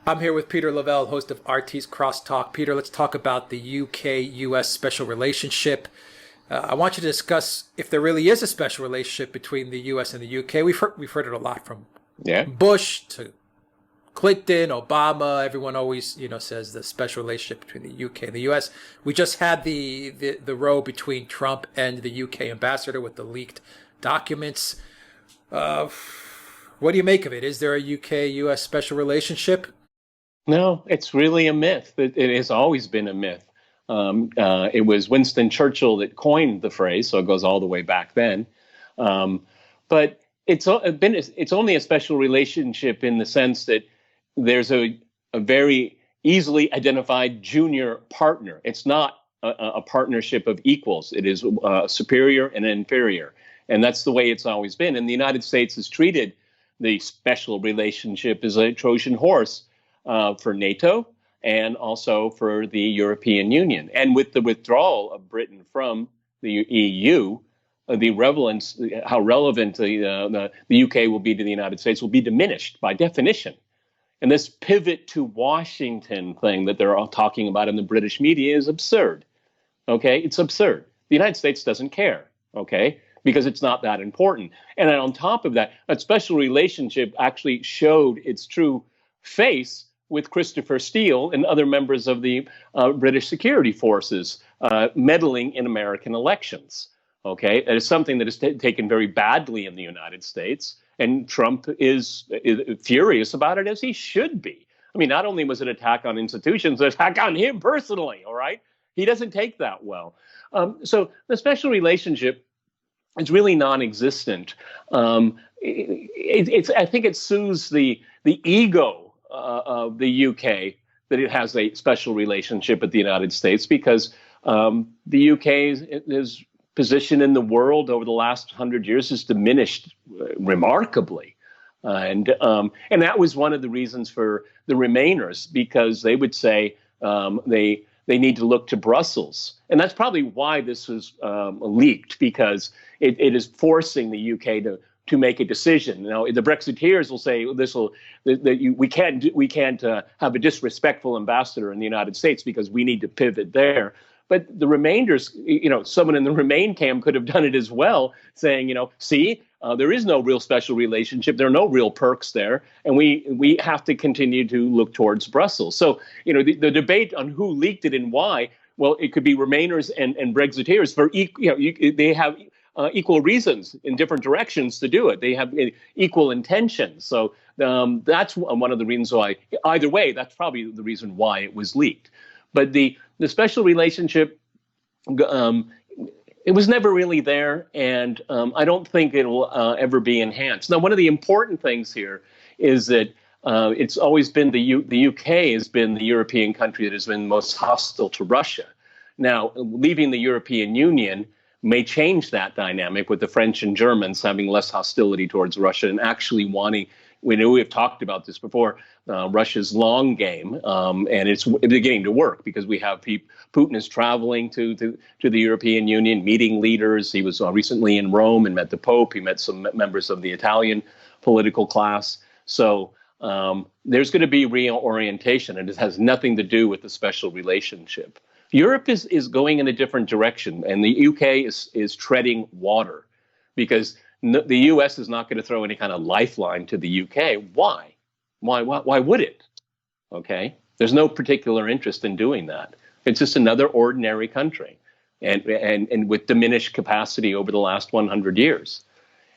I'm here with Peter Lavelle, host of RT's CrossTalk. Peter, let's talk about the UK-US special relationship. I want you to discuss if there really is a special relationship between the US and the UK. We've heard it a lot from Yeah. Bush to Clinton, Obama. Everyone always, says the special relationship between the UK and the US. We just had the row between Trump and the UK ambassador with the leaked documents. What do you make of it? Is there a UK-US special relationship? No, it's really a myth. It has always been a myth. It was Winston Churchill that coined the phrase, so it goes all the way back then. But it's only a special relationship in the sense that there's a very easily identified junior partner. It's not a partnership of equals. It is superior and inferior. And that's the way it's always been. And the United States has treated the special relationship as a Trojan horse for NATO and also for the European Union. And with the withdrawal of Britain from the EU, how relevant the UK will be to the United States will be diminished by definition. And this pivot to Washington thing that they're all talking about in the British media is absurd. Okay, it's absurd. The United States doesn't care. Okay, because it's not that important. And then on top of that, a special relationship actually showed its true face with Christopher Steele and other members of the British security forces meddling in American elections. Okay, it is something that is taken very badly in the United States, and Trump is furious about it, as he should be. I mean, not only was it an attack on institutions, an attack on him personally. All right, he doesn't take that well. So the special relationship is really non-existent. I think it soothes the ego of the UK that it has a special relationship with the United States, because the UK's position in the world over the last 100 years has diminished remarkably. And that was one of the reasons for the Remainers, because they would say they need to look to Brussels. And that's probably why this was leaked, because it is forcing the UK to make a decision. Now, the Brexiteers will say we can't have a disrespectful ambassador in the United States because we need to pivot there. But the Remainers, someone in the Remain camp could have done it as well, saying, see, there is no real special relationship. There are no real perks there. And we have to continue to look towards Brussels. So, the debate on who leaked it and why, well, it could be Remainers and Brexiteers. They have equal reasons in different directions to do it. They have equal intentions. So that's one of the reasons why, either way, that's probably the reason why it was leaked. But the special relationship, it was never really there, and I don't think it will ever be enhanced. Now, one of the important things here is that it's always been the UK has been the European country that has been most hostile to Russia. Now, leaving the European Union may change that dynamic, with the French and Germans having less hostility towards Russia and actually wanting. We've talked about this before, Russia's long game, and it's beginning to work, because we have Putin is traveling to the European Union, meeting leaders. He was recently in Rome and met the Pope. He met some members of the Italian political class. So there's going to be reorientation, and it has nothing to do with the special relationship. Europe is going in a different direction, and the UK is treading water, because the U.S. is not going to throw any kind of lifeline to the U.K. Why? Why would it? Okay, there's no particular interest in doing that. It's just another ordinary country, and with diminished capacity over the last 100 years.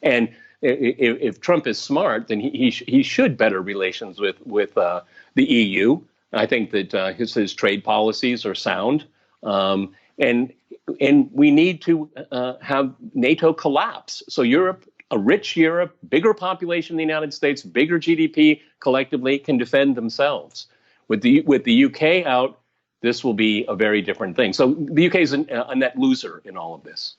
And if Trump is smart, then he should better relations with the EU. I think that his trade policies are sound, and we need to have NATO collapse. So a rich Europe, bigger population than the United States, bigger GDP collectively, can defend themselves. With the UK out, this will be a very different thing. So the UK is a net loser in all of this.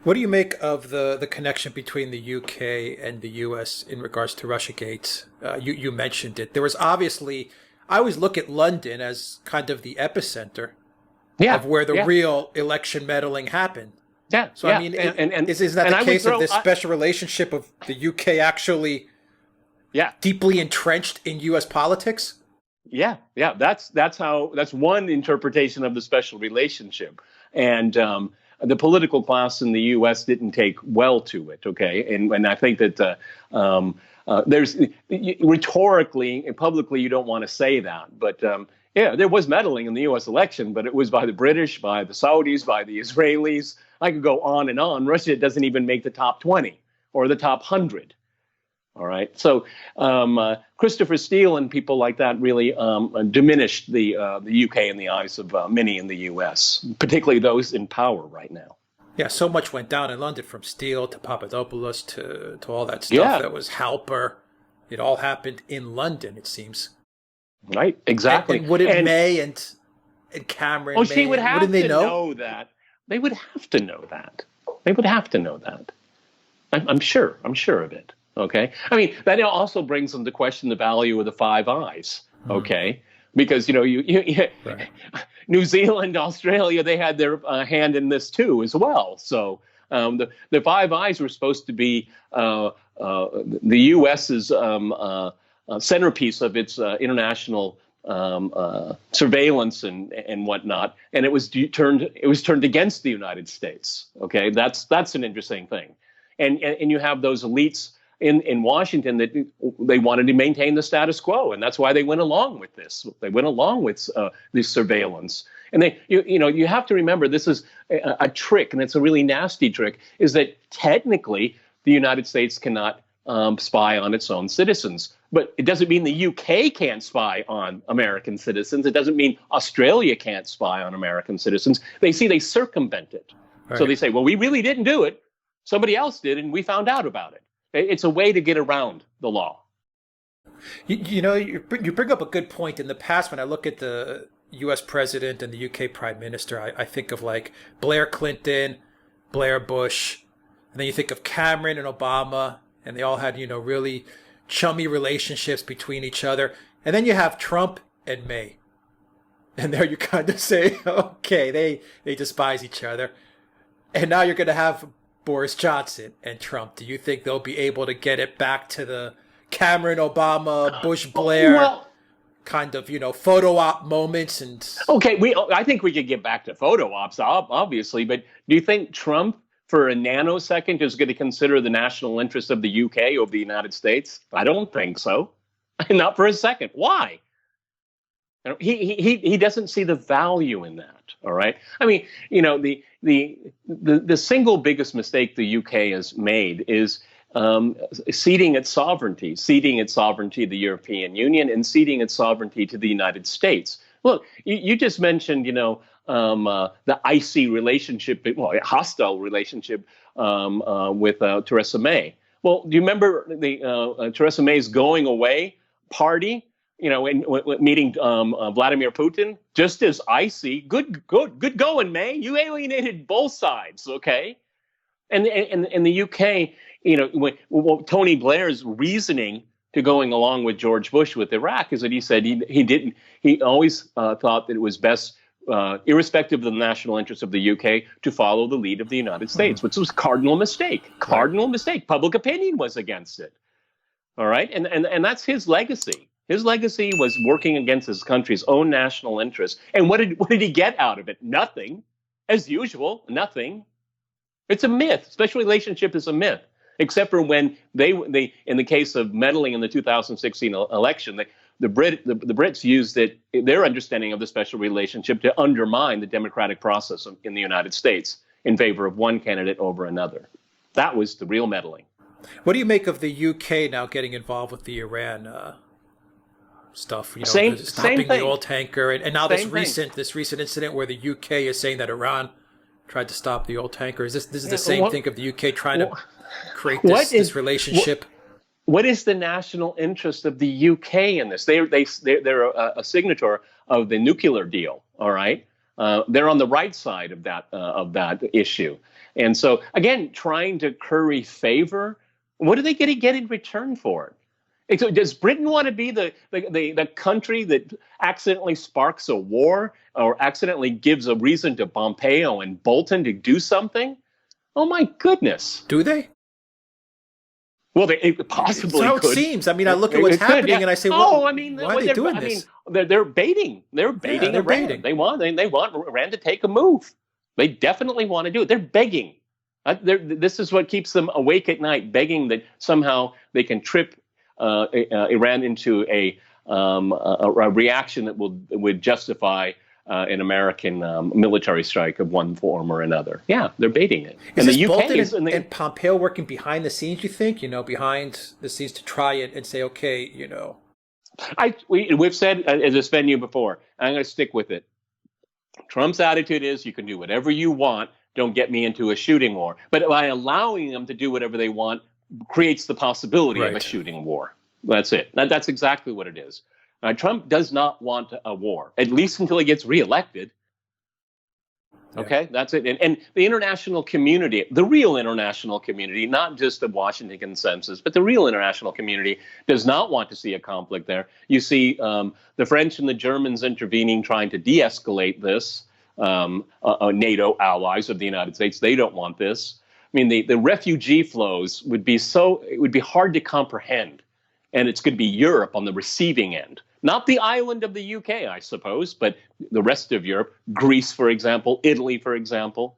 What do you make of the connection between the UK and the US in regards to Russiagate? You mentioned it. There was obviously, I always look at London as kind of the epicenter of where the real election meddling happened. Yeah. So, I mean, is that the case of this special relationship of the UK actually deeply entrenched in U.S. politics? Yeah. That's one interpretation of the special relationship, and the political class in the U.S. didn't take well to it. Okay, and I think that there's rhetorically and publicly you don't want to say that, but yeah, there was meddling in the U.S. election, but it was by the British, by the Saudis, by the Israelis. I could go on and on. Russia doesn't even make the top 20 or the top 100. All right. So Christopher Steele and people like that really diminished the UK in the eyes of many in the US, particularly those in power right now. Yeah, so much went down in London, from Steele to Papadopoulos to all that stuff Yeah. that was Halper. It all happened in London, it seems. Right. Exactly. And wouldn't May and Cameron? Oh, she would have wouldn't they to know? know that. They would have to know that. They would have to know that. I'm sure. I'm sure of it. Okay. I mean, that also brings into question the value of the Five Eyes. Okay. Because, you Right. New Zealand, Australia, they had their hand in this too as well. So the Five Eyes were supposed to be the U.S.'s centerpiece of its international surveillance and whatnot, and it was turned against the United States. Okay, that's an interesting thing, and you have those elites in Washington that they wanted to maintain the status quo, and that's why they went along with this. They went along with this surveillance, and you have to remember this is a trick, and it's a really nasty trick. Is that technically the United States cannot spy on its own citizens, but it doesn't mean the UK can't spy on American citizens. It doesn't mean Australia can't spy on American citizens. They circumvent it, Right. So they say, well, we really didn't do it. Somebody else did, and we found out about it. It's a way to get around the law. You bring up a good point. In the past, when I look at the U.S. president and the U.K. prime minister, I think of like Blair Clinton, Blair Bush, and then you think of Cameron and Obama, and they all had, really chummy relationships between each other. And then you have Trump and May. And there you kind of say, okay, they despise each other. And now you're going to have Boris Johnson and Trump. Do you think they'll be able to get it back to the Cameron, Obama, Bush, Blair kind of, photo op moments? And okay, I think we could get back to photo ops, obviously, but do you think Trump, for a nanosecond, is going to consider the national interest of the UK over the United States? I don't think so. Not for a second. Why? He doesn't see the value in that. All right. I mean, the single biggest mistake the UK has made is ceding its sovereignty to the European Union and ceding its sovereignty to the United States. Look, you just mentioned, the icy relationship, hostile relationship with Theresa May. Well, do you remember the Theresa May's going away party? Meeting Vladimir Putin, just as icy. Good going, May. You alienated both sides, okay? And in the UK, Tony Blair's reasoning to going along with George Bush with Iraq is that he said he always thought that it was best, irrespective of the national interests of the UK, to follow the lead of the United States, which was cardinal mistake. Cardinal mistake. Public opinion was against it. All right, and that's his legacy. His legacy was working against his country's own national interests. And what did he get out of it? Nothing. As usual, nothing. It's a myth. Special relationship is a myth, except for when they in the case of meddling in the 2016 election, the Brits used their understanding of the special relationship to undermine the democratic process in the United States in favor of one candidate over another. That was the real meddling. What do you make of the UK now getting involved with the Iran stuff? Same stopping thing. the oil tanker, and now Same this recent incident where the UK is saying that Iran tried to stop the oil tanker. This is the same thing of the UK trying to create this relationship? What is the national interest of the UK in this? They're a signature of the nuclear deal. All right, they're on the right side of that issue, and so again, trying to curry favor. What are they going to get in return for it? So does Britain want to be the country that accidentally sparks a war or accidentally gives a reason to Pompeo and Bolton to do something? Oh my goodness! Do they? Well, it possibly So it could. seems. I mean, I look at what's happening and I say, well, Oh, I mean, why are they doing this? they're baiting. They're Yeah, baiting they're Iran. baiting. They want Iran to take a move. They definitely want to do it. They're begging. This is what keeps them awake at night, begging that somehow they can trip Iran into a reaction that would justify an American military strike of one form or another. Yeah, they're baiting it. Is And this the UK Bolton is and Pompeo working behind the scenes, you think? Behind the scenes to try it and say, okay. We've said at this venue before, I'm going to stick with it. Trump's attitude is you can do whatever you want. Don't get me into a shooting war. But by allowing them to do whatever they want creates the possibility of a shooting war. That's it. That's exactly what it is. Trump does not want a war, at least until he gets reelected. Okay, that's it. And the international community, the real international community, not just the Washington consensus, but the real international community does not want to see a conflict there. You see the French and the Germans intervening, trying to de-escalate this. NATO allies of the United States, they don't want this. I mean, the refugee flows would be hard to comprehend. And it's going to be Europe on the receiving end. Not the island of the UK, I suppose, but the rest of Europe, Greece, for example, Italy, for example,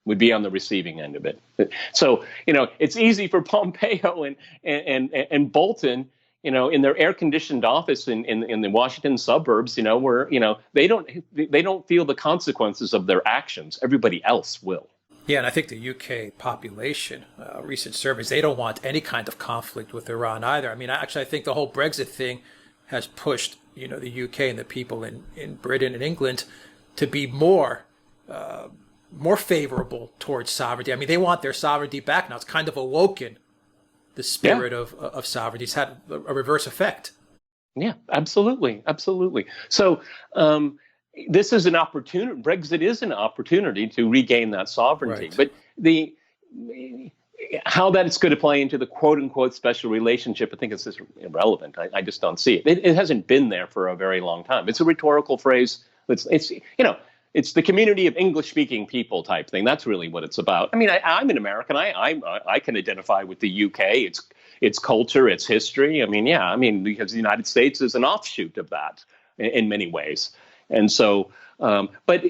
would be on the receiving end of it. So, it's easy for Pompeo and Bolton, in their air-conditioned office in the Washington suburbs, where, they don't feel the consequences of their actions. Everybody else will. Yeah, and I think the UK population, recent surveys, they don't want any kind of conflict with Iran either. I mean, I think the whole Brexit thing has pushed, the UK and the people in Britain and England to be more favorable towards sovereignty. I mean, they want their sovereignty back now. It's kind of awoken the spirit of sovereignty. It's had a reverse effect. Yeah, absolutely. Absolutely. So, this is an opportunity. Brexit is an opportunity to regain that sovereignty. Right. But how that's going to play into the quote unquote special relationship, I think it's just irrelevant. I just don't see it. It hasn't been there for a very long time. It's a rhetorical phrase. It's the community of English speaking people type thing. That's really what it's about. I mean, I'm an American. I can identify with the UK. Its culture, its history. I mean, because the United States is an offshoot of that in many ways. And so, but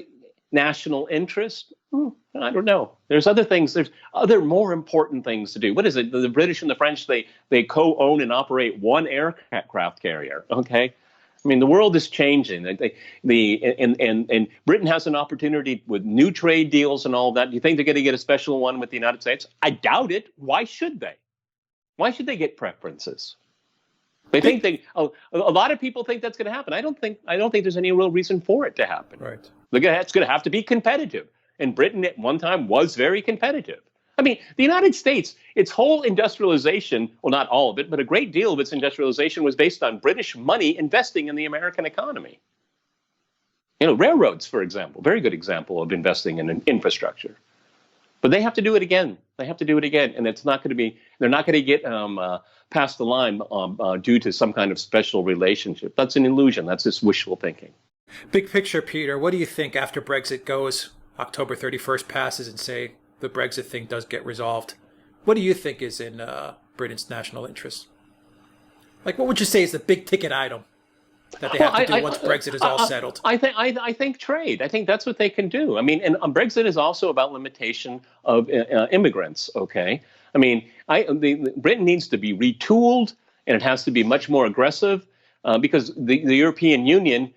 national interest, I don't know. There's other things. There's other more important things to do. What is it? The British and the French, they co-own and operate one aircraft carrier. Okay. I mean, the world is changing. And Britain has an opportunity with new trade deals and all that. Do you think they're going to get a special one with the United States? I doubt it. Why should they? Why should they get preferences? They think a lot of people think that's going to happen. I don't think there's any real reason for it to happen. Right. It's going to have to be competitive. And Britain at one time was very competitive. I mean, the United States, its whole industrialization, well, not all of it, but a great deal of its industrialization was based on British money investing in the American economy. Railroads, for example, very good example of investing in infrastructure. But they have to do it again. They have to do it again. And it's not going to be, they're not going to get past the line due to some kind of special relationship. That's an illusion. That's just wishful thinking. Big picture, Peter, what do you think after Brexit goes, October 31st passes, and say the Brexit thing does get resolved? What do you think is in Britain's national interest? Like, what would you say is the big ticket item that they have to do once Brexit is all settled? I think trade. I think that's what they can do. I mean, and Brexit is also about limitation of immigrants. Okay, I mean, Britain needs to be retooled, and it has to be much more aggressive because the European Union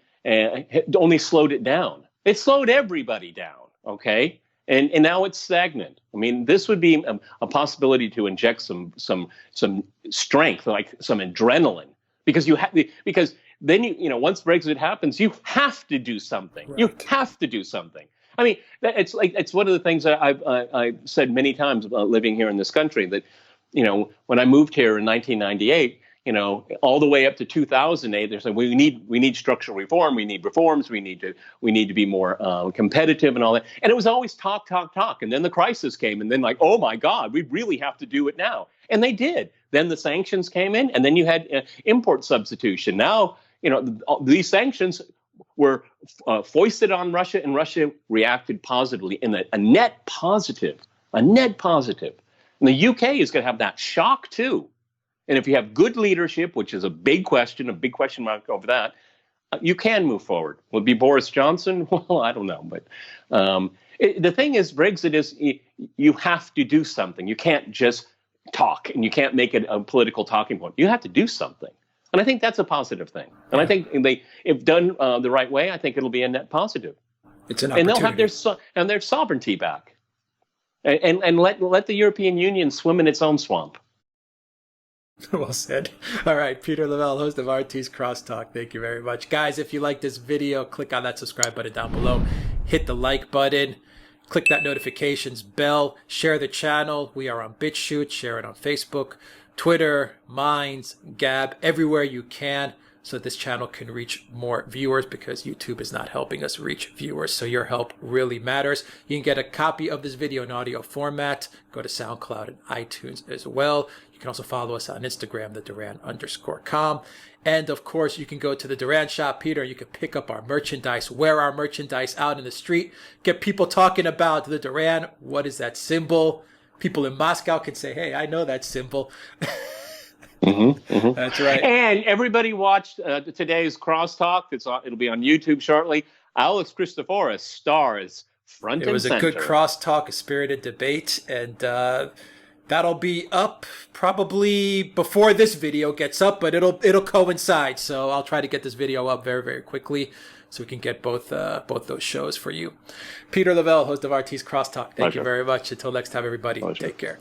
only slowed it down. It slowed everybody down. Okay. And now it's stagnant. I mean, this would be a possibility to inject some strength, like some adrenaline, because then once Brexit happens, you have to do something. Right. You have to do something. I mean, it's one of the things that I've said many times living here in this country that, when I moved here in 1998. All the way up to 2008, they're saying we need structural reform, we need reforms, we need to be more competitive and all that. And it was always talk. And then the crisis came, and then oh my God, we really have to do it now. And they did. Then the sanctions came in, and then you had import substitution. Now, these sanctions were foisted on Russia, and Russia reacted positively in a net positive. And the UK is going to have that shock too. And if you have good leadership, which is a big question mark over that, you can move forward. Would it be Boris Johnson? Well, I don't know. But the thing is, Brexit is you have to do something. You can't just talk, and you can't make it a political talking point. You have to do something. And I think that's a positive thing. And I think if done the right way, I think it'll be a net positive. It's an and opportunity. they'll have their sovereignty back, and let the European Union swim in its own swamp. Well said. All right, Peter Lavelle, host of RT's Crosstalk. Thank you very much. Guys, if you like this video, click on that subscribe button down below. Hit the like button. Click that notifications bell. Share the channel. We are on BitChute. Share it on Facebook, Twitter, Minds, Gab, everywhere you can, so this channel can reach more viewers, because YouTube is not helping us reach viewers. So your help really matters. You can get a copy of this video in audio format. Go to Soundcloud and iTunes as well. You can also follow us on Instagram, the Duran_com. And of course, you can go to the Duran shop, Peter. You can pick up our merchandise, wear our merchandise out in the street, get people talking about the Duran. What is that symbol? People in Moscow can say, hey, I know that symbol. That's right. And everybody watched today's Crosstalk. It'll be on YouTube shortly. Alex Christoforou stars front and center. It was a good crosstalk, a spirited debate, and that'll be up probably before this video gets up, but it'll coincide. So I'll try to get this video up very, very quickly, so we can get both those shows for you. Peter Lavelle, host of RT's Crosstalk. Thank you very much. Until next time, everybody. Take care.